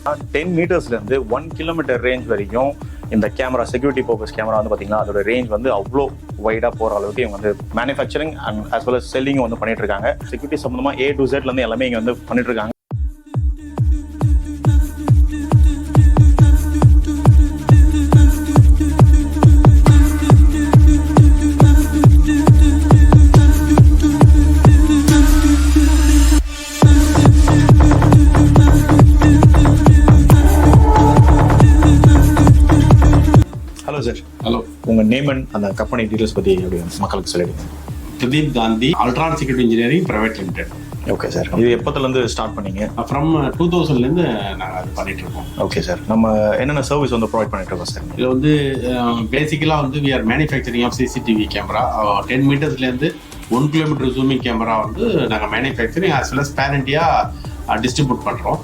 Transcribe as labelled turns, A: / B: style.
A: 10 மீட்டர்ஸ்லேருந்து 1 kilometre range வரைக்கும் இந்த கேமரா செக்யூரிட்டி பர்பஸ் கேமரா வந்து பார்த்தீங்கன்னா அதோட ரேஞ்ச் வந்து அவ்வளோ வைடாக போகிற அளவுக்கு இவங்க வந்து manufacturing and as well as selling வந்து பண்ணிட்டு இருக்காங்க. செக்யூரிட்டி சம்மந்தமாக A to Z இருந்து எல்லாமே இங்கே வந்து பண்ணிட்டு இருக்காங்க. Hello sir.
B: ஹலோ,
A: உங்கள் நேம் அண்ட் அந்த கம்பெனி டீட்டெயில்ஸ் பற்றி எப்படி மக்களுக்கு சொல்லிடுங்க.
B: Pradeep Gandhi, Ultron security engineering private limited.
A: Okay sir. இது எப்போத்துலேருந்து ஸ்டார்ட் பண்ணீங்க?
B: ஃப்ரம் 2000லேருந்து நாங்கள் அது பண்ணிட்டு இருக்கோம்.
A: Okay sir. நம்ம என்னென்ன சர்வீஸ் வந்து ப்ரொவைட் பண்ணிட்டு இருக்கோம் சார்?
B: இதில் வந்து பேசிக்கலாக வந்து we are manufacturing of CCTV camera. 10 மீட்டர்ஸ்லேருந்து 1 கிலோமீட்டர் ஜூமிங் கேமரா வந்து நாங்கள் மேனுஃபேக்சரிங் as well as பேரண்டியாக டிஸ்ட்ரிபியூட் பண்ணுறோம்.